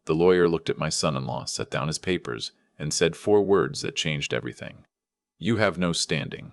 The lawyer looked at my son-in-law, set down his papers, and said 4 words that changed everything. "You have no standing."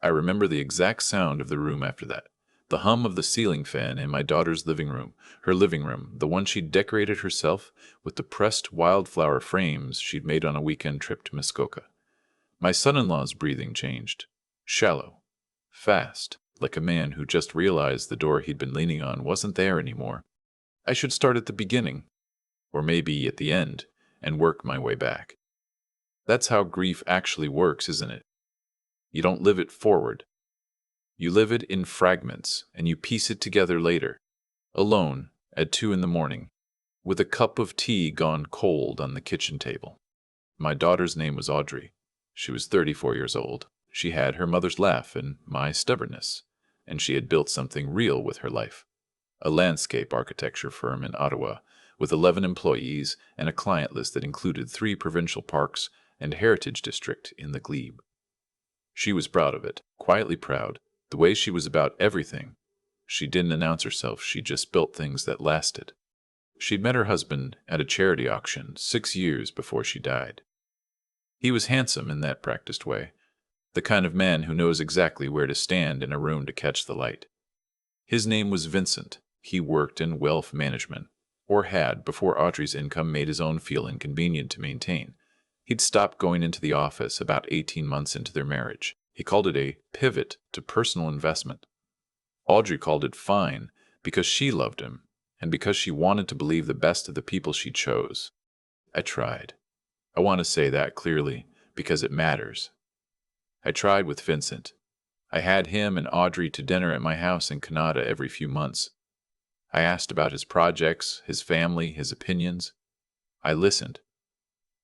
I remember the exact sound of the room after that. The hum of the ceiling fan in my daughter's living room, her living room, the one she'd decorated herself with the pressed wildflower frames she'd made on a weekend trip to Muskoka. My son-in-law's breathing changed. Shallow. Fast, like a man who just realized the door he'd been leaning on wasn't there anymore. I should start at the beginning, or maybe at the end, and work my way back. That's how grief actually works, isn't it? You don't live it forward. You live it in fragments, and you piece it together later, alone, at 2 in the morning, with a cup of tea gone cold on the kitchen table. My daughter's name was Audrey. She was 34 years old. She had her mother's laugh and my stubbornness, and she had built something real with her life. A landscape architecture firm in Ottawa, with 11 employees and a client list that included 3 provincial parks and heritage district in the Glebe. She was proud of it, quietly proud, the way she was about everything. She didn't announce herself, she just built things that lasted. She'd met her husband at a charity auction 6 years before she died. He was handsome in that practiced way, the kind of man who knows exactly where to stand in a room to catch the light. His name was Vincent. He worked in wealth management, or had before Audrey's income made his own feel inconvenient to maintain. He'd stopped going into the office about 18 months into their marriage. He called it a pivot to personal investment. Audrey called it fine because she loved him and because she wanted to believe the best of the people she chose. I tried. I want to say that clearly because it matters. I tried with Vincent. I had him and Audrey to dinner at my house in Canada every few months. I asked about his projects, his family, his opinions. I listened.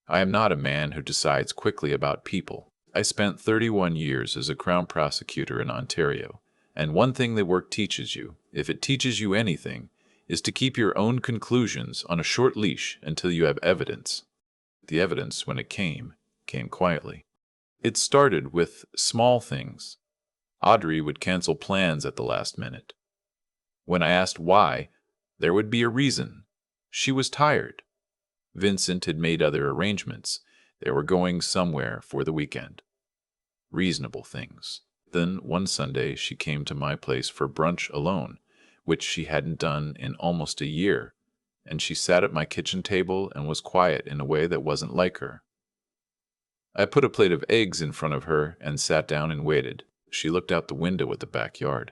I am not a man who decides quickly about people. I spent 31 years as a Crown prosecutor in Ontario, and one thing that work teaches you, if it teaches you anything, is to keep your own conclusions on a short leash until you have evidence. The evidence, when it came quietly. It started with small things. Audrey would cancel plans at the last minute. When I asked why, there would be a reason. She was tired. Vincent had made other arrangements. They were going somewhere for the weekend. Reasonable things. Then, one Sunday, she came to my place for brunch alone, which she hadn't done in almost a year, and she sat at my kitchen table and was quiet in a way that wasn't like her. I put a plate of eggs in front of her and sat down and waited. She looked out the window at the backyard.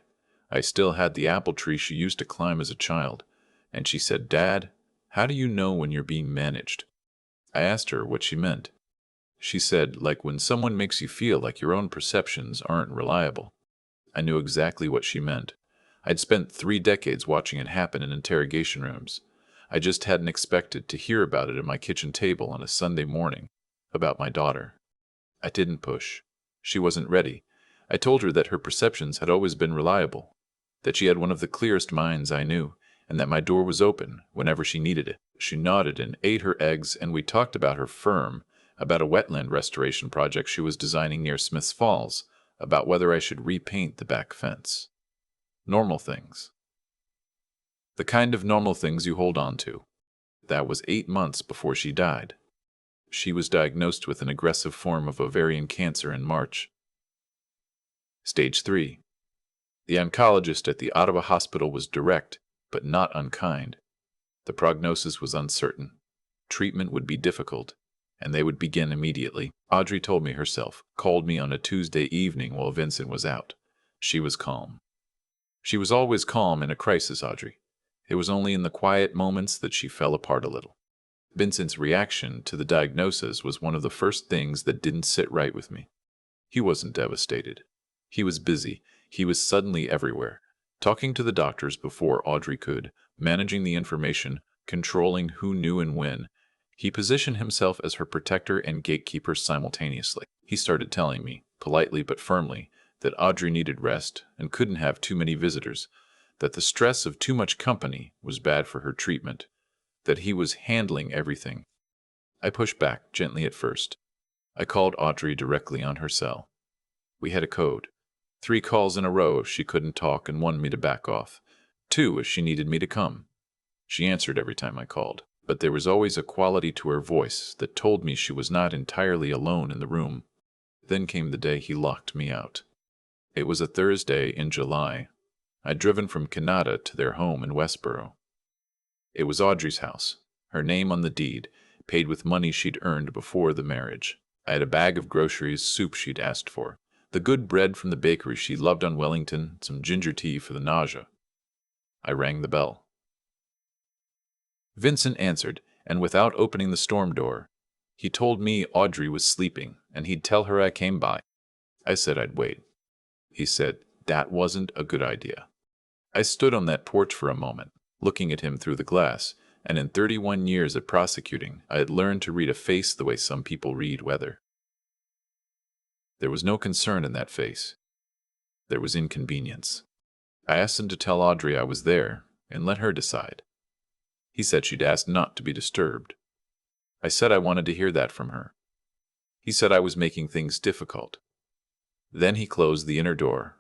I still had the apple tree she used to climb as a child, and she said, "Dad, how do you know when you're being managed?" I asked her what she meant. She said, like when someone makes you feel like your own perceptions aren't reliable. I knew exactly what she meant. I'd spent 3 decades watching it happen in interrogation rooms. I just hadn't expected to hear about it at my kitchen table on a Sunday morning, about my daughter. I didn't push. She wasn't ready. I told her that her perceptions had always been reliable, that she had one of the clearest minds I knew, and that my door was open whenever she needed it. She nodded and ate her eggs, and we talked about her firm, about a wetland restoration project she was designing near Smiths Falls, about whether I should repaint the back fence. Normal things. The kind of normal things you hold on to. That was 8 months before she died. She was diagnosed with an aggressive form of ovarian cancer in March. Stage 3. The oncologist at the Ottawa hospital was direct, but not unkind. The prognosis was uncertain. Treatment would be difficult, and they would begin immediately. Audrey told me herself, called me on a Tuesday evening while Vincent was out. She was calm. She was always calm in a crisis, Audrey. It was only in the quiet moments that she fell apart a little. Vincent's reaction to the diagnosis was one of the first things that didn't sit right with me. He wasn't devastated. He was busy. He was suddenly everywhere, talking to the doctors before Audrey could, managing the information, controlling who knew and when. He positioned himself as her protector and gatekeeper simultaneously. He started telling me, politely but firmly, that Audrey needed rest and couldn't have too many visitors, that the stress of too much company was bad for her treatment, that he was handling everything. I pushed back, gently at first. I called Audrey directly on her cell. We had a code. 3 calls in a row if she couldn't talk and wanted me to back off. 2 if she needed me to come. She answered every time I called. but there was always a quality to her voice that told me she was not entirely alone in the room. Then came the day he locked me out. It was a Thursday in July. I'd driven from Kanata to their home in Westboro. It was Audrey's house, her name on the deed, paid with money she'd earned before the marriage. I had a bag of groceries, soup she'd asked for, the good bread from the bakery she loved on Wellington, some ginger tea for the nausea. I rang the bell. Vincent answered, and without opening the storm door, he told me Audrey was sleeping, and he'd tell her I came by. I said I'd wait. He said that wasn't a good idea. I stood on that porch for a moment, looking at him through the glass, and in 31 years of prosecuting, I had learned to read a face the way some people read weather. There was no concern in that face. There was inconvenience. I asked him to tell Audrey I was there, and let her decide. He said she'd asked not to be disturbed. I said I wanted to hear that from her. He said I was making things difficult. Then he closed the inner door.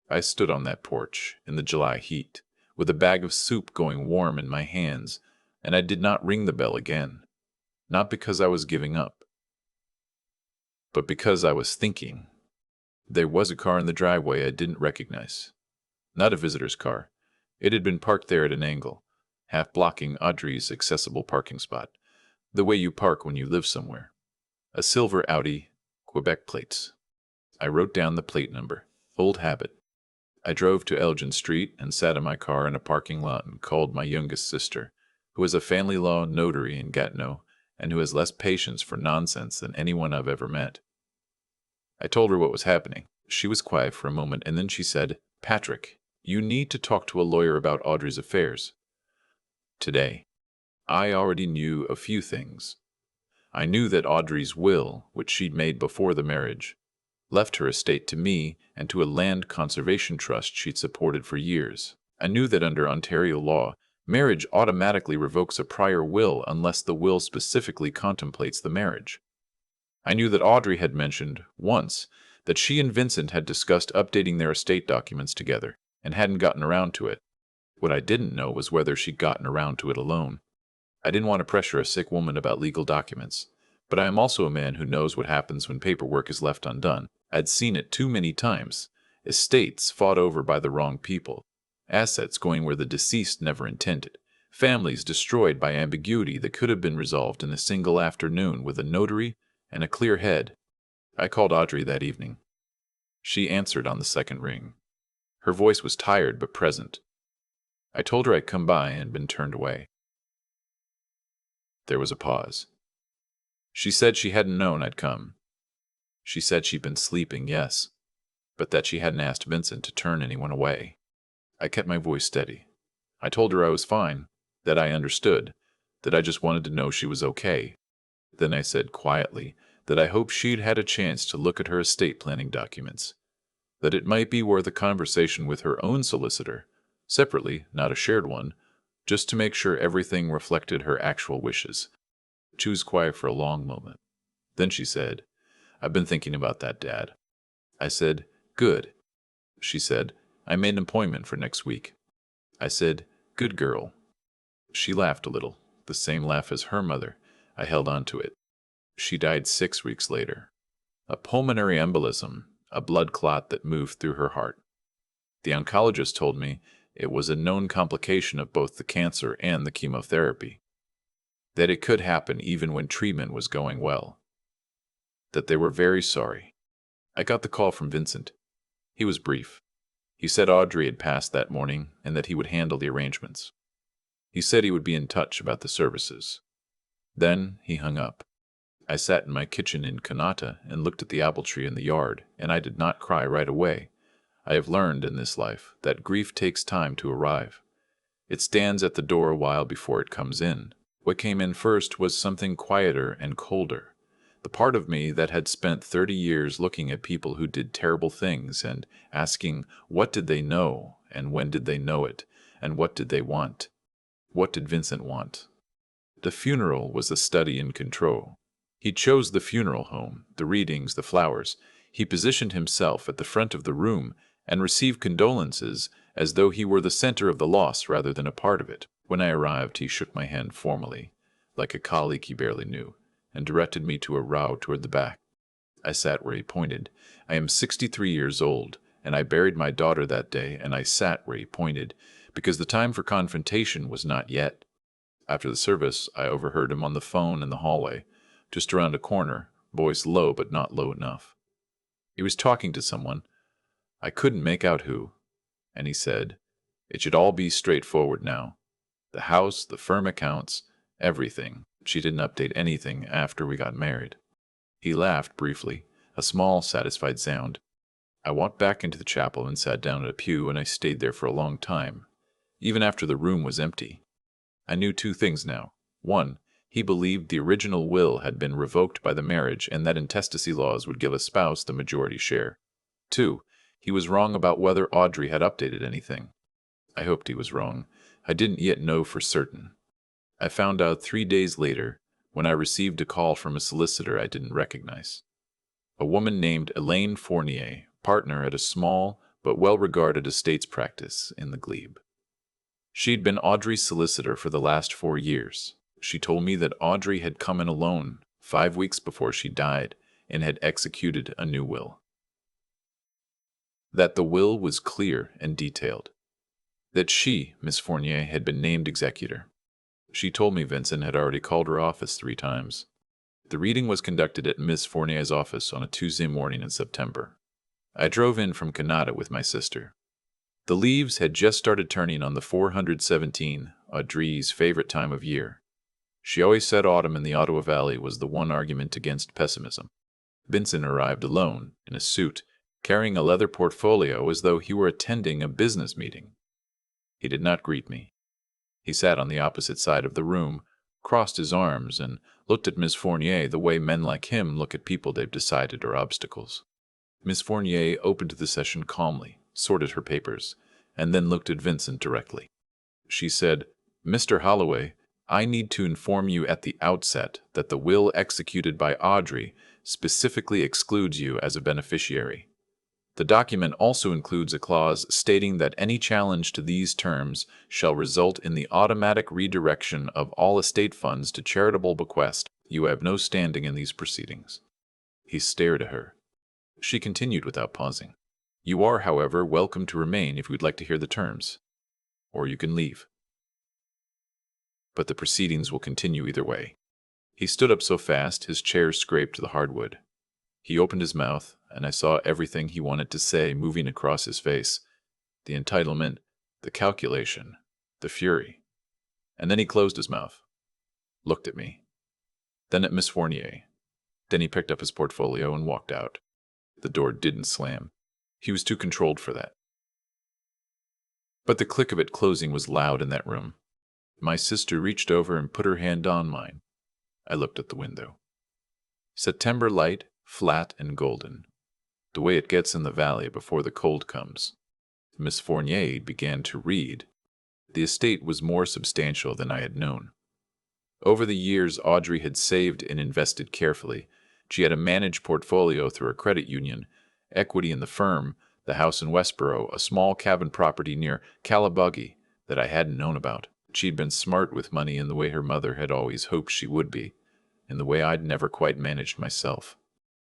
I stood on that porch, in the July heat, with a bag of soup going warm in my hands, and I did not ring the bell again. Not because I was giving up, but because I was thinking. There was a car in the driveway I didn't recognize. Not a visitor's car. It had been parked there at an angle, half blocking Audrey's accessible parking spot, the way you park when you live somewhere. A silver Audi, Quebec plates. I wrote down the plate number. Old habit. I drove to Elgin Street and sat in my car in a parking lot and called my youngest sister, who is a family law notary in Gatineau and who has less patience for nonsense than anyone I've ever met. I told her what was happening. She was quiet for a moment, and then she said, "Patrick, you need to talk to a lawyer about Audrey's affairs." Today, I already knew a few things. I knew that Audrey's will, which she'd made before the marriage, left her estate to me and to a land conservation trust she'd supported for years. I knew that under Ontario law, marriage automatically revokes a prior will unless the will specifically contemplates the marriage. I knew that Audrey had mentioned, once, that she and Vincent had discussed updating their estate documents together and hadn't gotten around to it. What I didn't know was whether she'd gotten around to it alone. I didn't want to pressure a sick woman about legal documents, but I am also a man who knows what happens when paperwork is left undone. I'd seen it too many times. Estates fought over by the wrong people, assets going where the deceased never intended, families destroyed by ambiguity that could have been resolved in a single afternoon with a notary and a clear head. I called Audrey that evening. She answered on the second ring. Her voice was tired but present. I told her I'd come by and been turned away. There was a pause. She said she hadn't known I'd come. She said she'd been sleeping, yes, but that she hadn't asked Vincent to turn anyone away. I kept my voice steady. I told her I was fine, that I understood, that I just wanted to know she was okay. Then I said quietly that I hoped she'd had a chance to look at her estate planning documents, that it might be worth a conversation with her own solicitor, separately, not a shared one, just to make sure everything reflected her actual wishes. She was quiet for a long moment. Then she said, "I've been thinking about that, Dad." I said, "Good." She said, "I made an appointment for next week." I said, "Good girl." She laughed a little, the same laugh as her mother. I held on to it. She died 6 weeks later. A pulmonary embolism, a blood clot that moved through her heart. The oncologist told me it was a known complication of both the cancer and the chemotherapy, that it could happen even when treatment was going well, that they were very sorry. I got the call from Vincent. He was brief. He said Audrey had passed that morning and that he would handle the arrangements. He said he would be in touch about the services. Then he hung up. I sat in my kitchen in Kanata and looked at the apple tree in the yard, and I did not cry right away. I have learned in this life that grief takes time to arrive. It stands at the door a while before it comes in. What came in first was something quieter and colder. The part of me that had spent 30 years looking at people who did terrible things and asking what did they know and when did they know it and what did they want. What did Vincent want? The funeral was a study in control. He chose the funeral home, the readings, the flowers. He positioned himself at the front of the room and received condolences as though he were the center of the loss rather than a part of it. When I arrived, he shook my hand formally. like a colleague he barely knew, and directed me to a row toward the back. I sat where he pointed. I am 63 years old, and I buried my daughter that day, and I sat where he pointed, because the time for confrontation was not yet. After the service, I overheard him on the phone in the hallway, just around a corner, voice low but not low enough. He was talking to someone. I couldn't make out who. And he said, "It should all be straightforward now. The house, the firm accounts, everything. She didn't update anything after we got married." He laughed briefly, a small, satisfied sound. I walked back into the chapel and sat down at a pew, and I stayed there for a long time, even after the room was empty. I knew two things now. One, he believed the original will had been revoked by the marriage and that intestacy laws would give a spouse the majority share. Two, he was wrong about whether Audrey had updated anything. I hoped he was wrong. I didn't yet know for certain. I found out 3 days later when I received a call from a solicitor I didn't recognize. A woman named Elaine Fournier, partner at a small but well-regarded estates practice in the Glebe. She'd been Audrey's solicitor for the last 4 years. She told me that Audrey had come in alone 5 weeks before she died and had executed a new will. That the will was clear and detailed. That she, Miss Fournier, had been named executor. She told me Vincent had already called her office 3 times. The reading was conducted at Miss Fournier's office on a Tuesday morning in September. I drove in from Canada with my sister. The leaves had just started turning on the 417, Audrey's favorite time of year. She always said autumn in the Ottawa Valley was the one argument against pessimism. Vincent arrived alone, in a suit, carrying a leather portfolio as though he were attending a business meeting. He did not greet me. He sat on the opposite side of the room, crossed his arms, and looked at Miss Fournier the way men like him look at people they've decided are obstacles. Miss Fournier opened the session calmly, sorted her papers, and then looked at Vincent directly. She said, "Mr. Holloway, I need to inform you at the outset that the will executed by Audrey specifically excludes you as a beneficiary. The document also includes a clause stating that any challenge to these terms shall result in the automatic redirection of all estate funds to charitable bequest. You have no standing in these proceedings." He stared at her. She continued without pausing. "You are, however, welcome to remain if you would like to hear the terms. Or you can leave. But the proceedings will continue either way." He stood up so fast his chair scraped the hardwood. He opened his mouth, and I saw everything he wanted to say moving across his face. The entitlement, the calculation, the fury. And then he closed his mouth, looked at me, then at Miss Fournier. Then he picked up his portfolio and walked out. The door didn't slam. He was too controlled for that. But the click of it closing was loud in that room. My sister reached over and put her hand on mine. I looked at the window. September light, flat and golden, the way it gets in the valley before the cold comes. Miss Fournier began to read. The estate was more substantial than I had known. Over the years, Audrey had saved and invested carefully. She had a managed portfolio through a credit union, equity in the firm, the house in Westboro, a small cabin property near Calabogie that I hadn't known about. She'd been smart with money in the way her mother had always hoped she would be, in the way I'd never quite managed myself.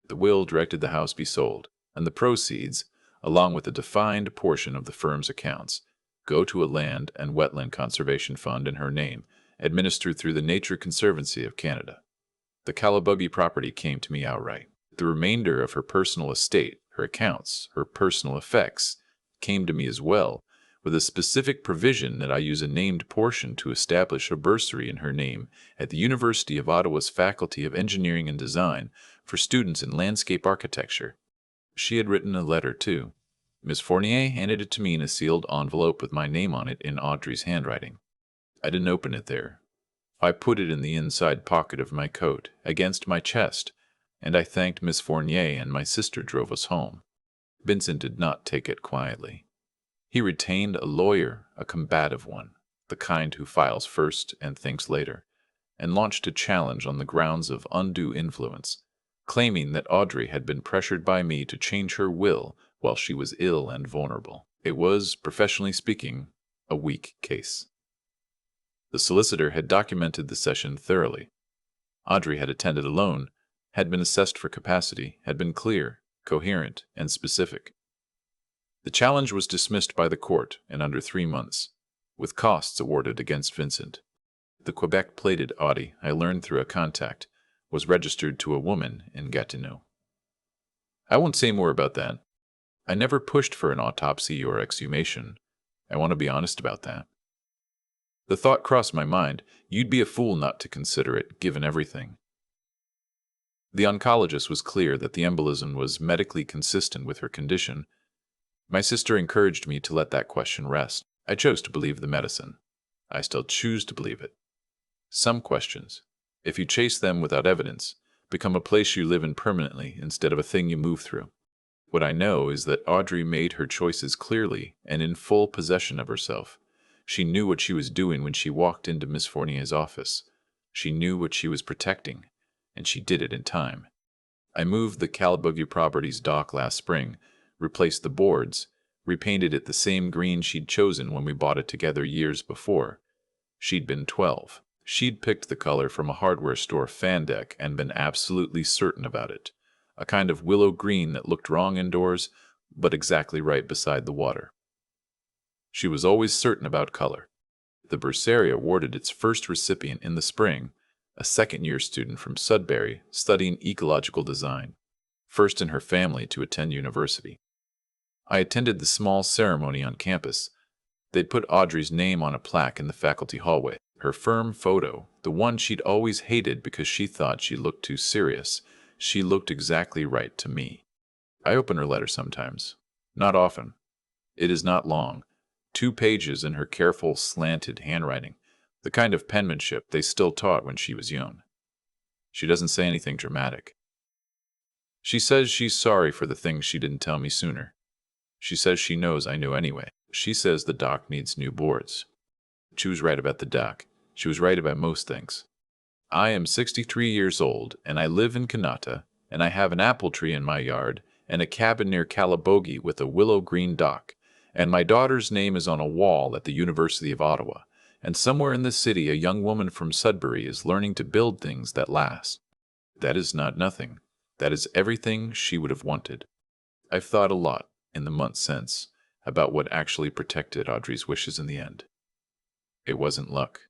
The will directed the house be sold, and the proceeds, along with a defined portion of the firm's accounts, go to a land and wetland conservation fund in her name, administered through the Nature Conservancy of Canada. The Calabogie property came to me outright. The remainder of her personal estate, her accounts, her personal effects, came to me as well, with a specific provision that I use a named portion to establish a bursary in her name at the University of Ottawa's Faculty of Engineering and Design for students in landscape architecture. She had written a letter, too. Miss Fournier handed it to me in a sealed envelope with my name on it in Audrey's handwriting. I didn't open it there. I put it in the inside pocket of my coat, against my chest, and I thanked Miss Fournier, and my sister drove us home. Vincent did not take it quietly. He retained a lawyer, a combative one, the kind who files first and thinks later, and launched a challenge on the grounds of undue influence, claiming that Audrey had been pressured by me to change her will while she was ill and vulnerable. It was, professionally speaking, a weak case. The solicitor had documented the session thoroughly. Audrey had attended alone, had been assessed for capacity, had been clear, coherent, and specific. The challenge was dismissed by the court in under 3 months, with costs awarded against Vincent. The Quebec-plated Audi, I learned through a contact, was registered to a woman in Gatineau. I won't say more about that. I never pushed for an autopsy or exhumation. I want to be honest about that. The thought crossed my mind, you'd be a fool not to consider it, given everything. The oncologist was clear that the embolism was medically consistent with her condition. My sister encouraged me to let that question rest. I chose to believe the medicine. I still choose to believe it. Some questions, if you chase them without evidence, become a place you live in permanently instead of a thing you move through. What I know is that Audrey made her choices clearly and in full possession of herself. She knew what she was doing when she walked into Miss Fournier's office. She knew what she was protecting, and she did it in time. I moved the Calabogie Properties dock last spring, replaced the boards, repainted it the same green she'd chosen when we bought it together years before. She'd been 12. She'd picked the color from a hardware store fan deck and been absolutely certain about it. A kind of willow green that looked wrong indoors, but exactly right beside the water. She was always certain about color. The bursary awarded its first recipient in the spring, a second-year student from Sudbury studying ecological design, first in her family to attend university. I attended the small ceremony on campus. They'd put Audrey's name on a plaque in the faculty hallway. Her firm photo, the one she'd always hated because she thought she looked too serious, she looked exactly right to me. I open her letter sometimes. Not often. It is not long. 2 pages in her careful, slanted handwriting, the kind of penmanship they still taught when she was young. She doesn't say anything dramatic. She says she's sorry for the things she didn't tell me sooner. She says she knows I knew anyway. She says the dock needs new boards. She was right about the dock. She was right about most things. I am 63 years old, and I live in Kanata, and I have an apple tree in my yard, and a cabin near Calabogie with a willow green dock, and my daughter's name is on a wall at the University of Ottawa, and somewhere in the city a young woman from Sudbury is learning to build things that last. That is not nothing. That is everything she would have wanted. I've thought a lot, in the months since, about what actually protected Audrey's wishes in the end. It wasn't luck.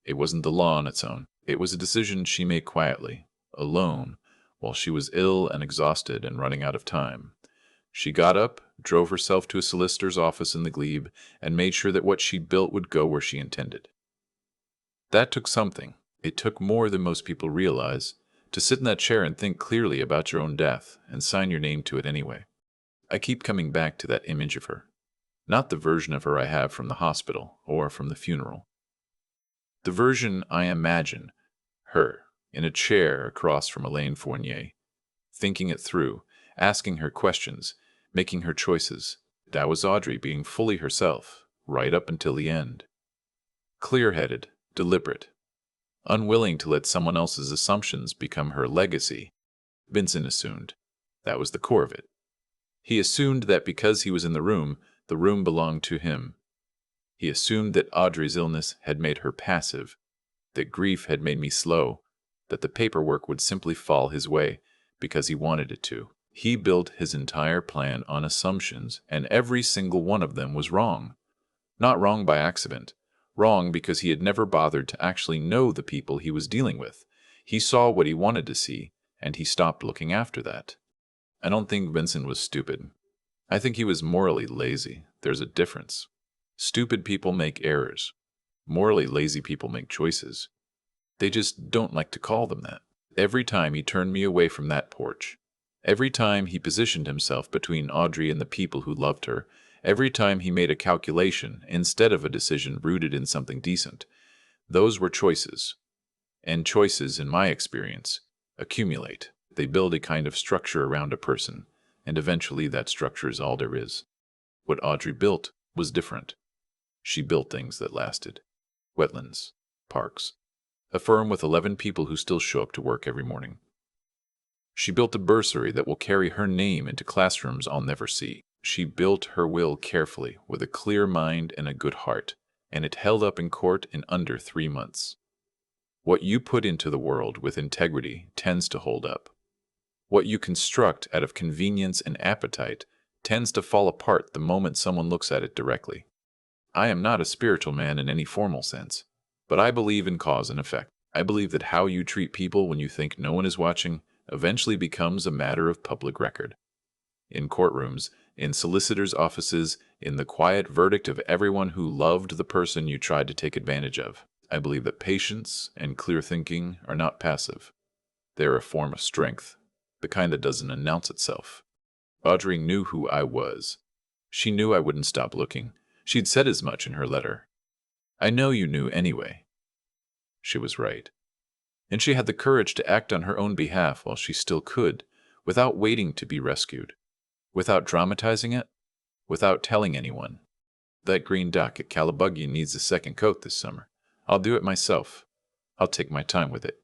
It wasn't the law on its own. It was a decision she made quietly, alone, while she was ill and exhausted and running out of time. She got up, drove herself to a solicitor's office in the glebe, and made sure that what she'd built would go where she intended. That took something. It took more than most people realize, to sit in that chair and think clearly about your own death, and sign your name to it anyway. I keep coming back to that image of her. Not the version of her I have from the hospital, or from the funeral. The version I imagine, her, in a chair across from Elaine Fournier, thinking it through, asking her questions, making her choices. That was Audrey being fully herself, right up until the end. Clear-headed, deliberate, unwilling to let someone else's assumptions become her legacy. Vincent assumed. That was the core of it. He assumed that because he was in the room belonged to him. He assumed that Audrey's illness had made her passive, that grief had made me slow, that the paperwork would simply fall his way because he wanted it to. He built his entire plan on assumptions, and every single one of them was wrong. Not wrong by accident. Wrong because he had never bothered to actually know the people he was dealing with. He saw what he wanted to see, and he stopped looking after that. I don't think Vincent was stupid. I think he was morally lazy. There's a difference. Stupid people make errors. Morally lazy people make choices. They just don't like to call them that. Every time he turned me away from that porch, every time he positioned himself between Audrey and the people who loved her, every time he made a calculation instead of a decision rooted in something decent, those were choices. And choices, in my experience, accumulate. They build a kind of structure around a person, and eventually that structure is all there is. What Audrey built was different. She built things that lasted. Wetlands, parks, a firm with 11 people who still show up to work every morning. She built a bursary that will carry her name into classrooms I'll never see. She built her will carefully, with a clear mind and a good heart. and it held up in court in under 3 months. What you put into the world with integrity tends to hold up. What you construct out of convenience and appetite tends to fall apart the moment someone looks at it directly. I am not a spiritual man in any formal sense, but I believe in cause and effect. I believe that how you treat people when you think no one is watching eventually becomes a matter of public record. In courtrooms, in solicitors' offices, in the quiet verdict of everyone who loved the person you tried to take advantage of. I believe that patience and clear thinking are not passive. They're a form of strength, the kind that doesn't announce itself. Audrey knew who I was. She knew I wouldn't stop looking. She'd said as much in her letter. I know you knew anyway. She was right. And she had the courage to act on her own behalf while she still could, without waiting to be rescued, without dramatizing it, without telling anyone. That green duck at Calabugian needs a second coat this summer. I'll do it myself. I'll take my time with it.